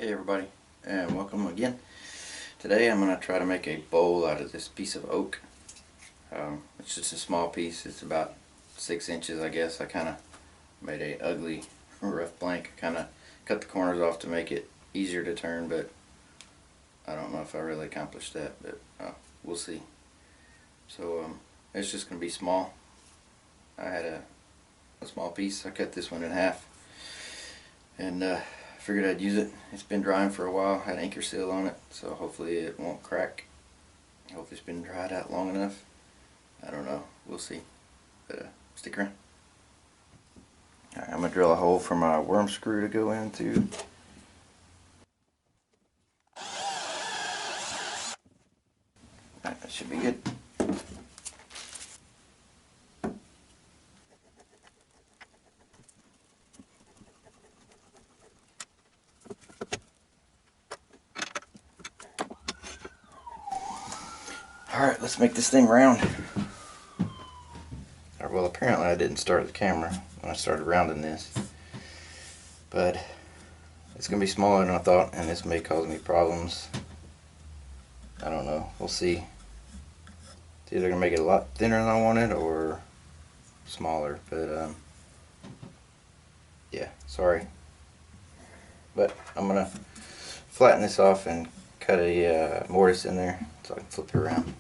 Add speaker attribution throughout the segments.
Speaker 1: Hey everybody, and welcome again. Today I'm going to try to make a bowl out of this piece of oak. It's just a small piece. It's about 6 inches, I guess. I kind of made a ugly rough blank. Kind of cut the corners off to make it easier to turn, but I don't know if I really accomplished that, but we'll see. So it's just going to be small. I had a small piece. I cut this one in half, and figured I'd use it. It's been drying for a while. Had anchor seal on it, so hopefully it won't crack. Hopefully it's been dried out long enough. I don't know. We'll see. But stick around. Alright, I'm going to drill a hole for my worm screw to go into. Alright, that should be good. Alright, let's make this thing round. Well, apparently I didn't start the camera when I started rounding this, but it's going to be smaller than I thought, and this may cause me problems. I don't know. We'll see. It's either going to make it a lot thinner than I wanted or smaller, but yeah, sorry. But I'm going to flatten this off and cut a mortise in there so I can flip it around.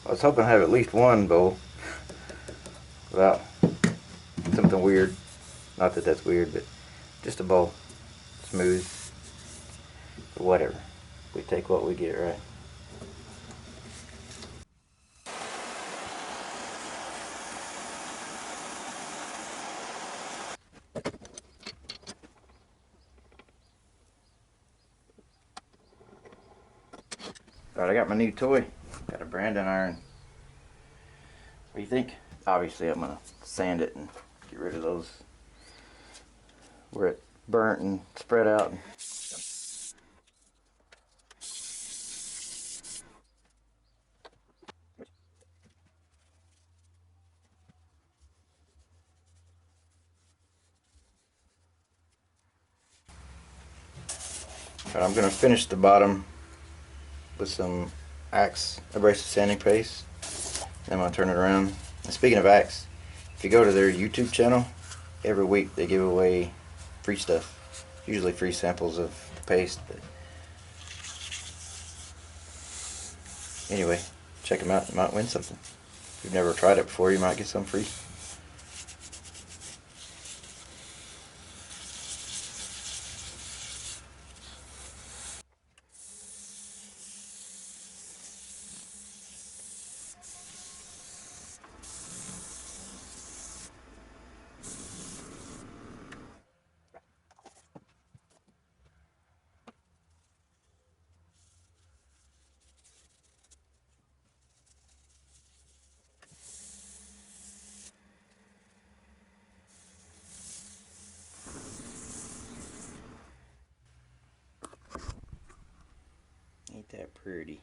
Speaker 1: I was hoping to have at least one bowl without something weird. Not that that's weird, but just a bowl. Smooth. But whatever. We take what we get, right? Alright, I got my new toy. Got a branding iron. What do you think? Obviously I'm going to sand it and get rid of those where it burnt and spread out. Alright, I'm going to finish the bottom with some Axe abrasive sanding paste. Then I'm going to turn it around. And speaking of Axe, if you go to their YouTube channel, every week they give away free stuff. Usually free samples of the paste. But anyway, check them out. You might win something. If you've never tried it before, you might get some free. pretty.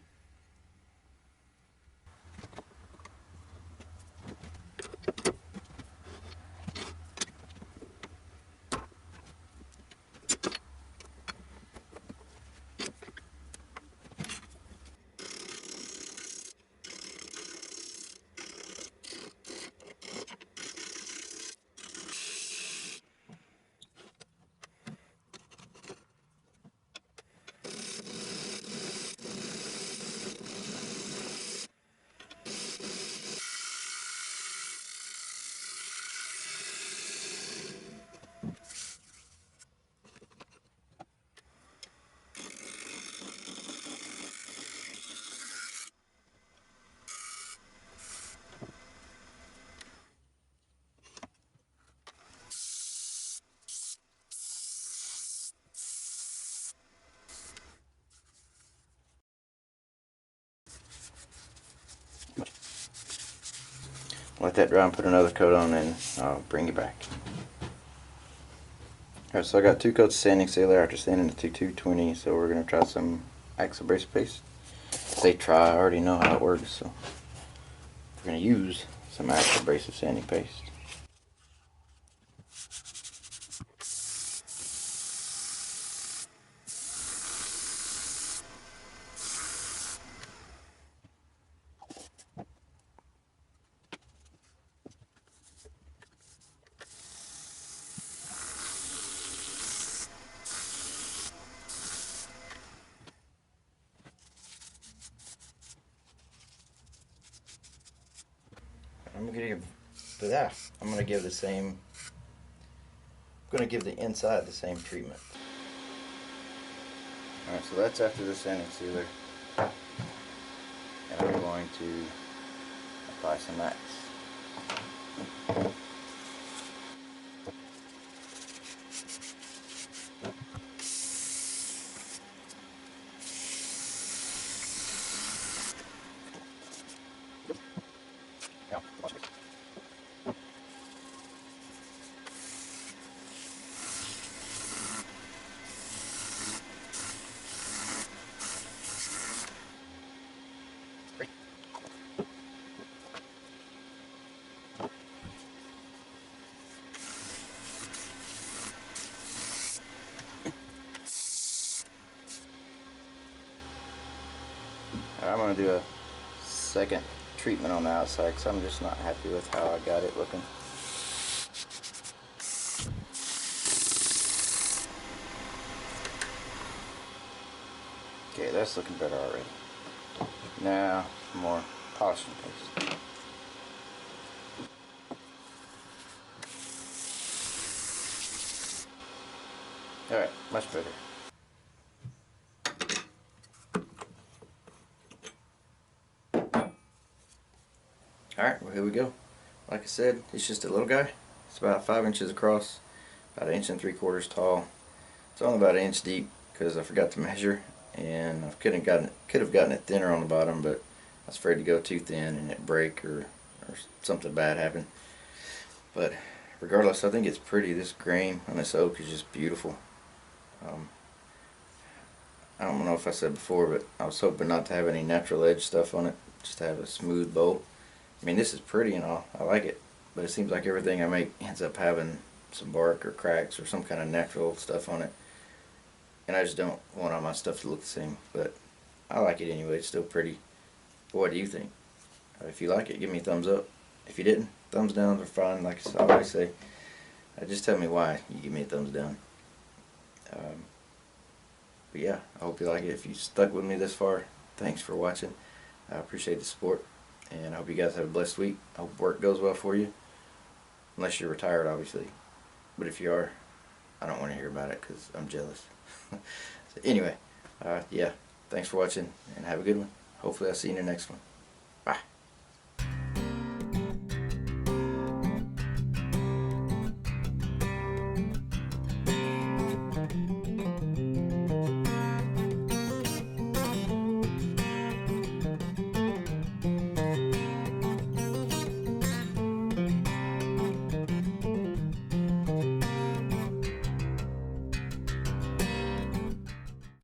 Speaker 1: Let that dry and put another coat on, and I'll bring you back. Alright, so I got 2 coats of sanding sealer after sanding it to 220, so we're going to try some Axe abrasive paste. Say try, I already know how it works, so we're going to use some Axe abrasive sanding paste. I'm gonna give the same. I'm gonna give the inside the same treatment. All right, so that's after the sanding sealer, and I'm going to apply some Axe. I'm going to do a second treatment on the outside because I'm just not happy with how I got it looking. Okay, that's looking better already. Now, some more polishing paste. Alright, much better. Alright, well here we go. Like I said, it's just a little guy. It's about 5 inches across, about 1 3/4 tall. It's only about 1 inch deep because I forgot to measure, and I could have gotten it thinner on the bottom, but I was afraid to go too thin and it break or something bad happen. But regardless, I think it's pretty. This grain on this oak is just beautiful. I don't know if I said before, but I was hoping not to have any natural edge stuff on it, just to have a smooth bolt. I mean, this is pretty and all, I like it, but it seems like everything I make ends up having some bark or cracks or some kind of natural stuff on it, and I just don't want all my stuff to look the same. But I like it anyway. It's still pretty. But what do you think? If you like it, give me a thumbs up. If you didn't, thumbs down are fine. Like I always say, just tell me why you give me a thumbs down. But yeah, I hope you like it. If you stuck with me this far, thanks for watching. I appreciate the support, and I hope you guys have a blessed week. I hope work goes well for you, unless you're retired, obviously. But if you are, I don't want to hear about it because I'm jealous. So anyway, yeah, thanks for watching, and have a good one. Hopefully I'll see you in the next one.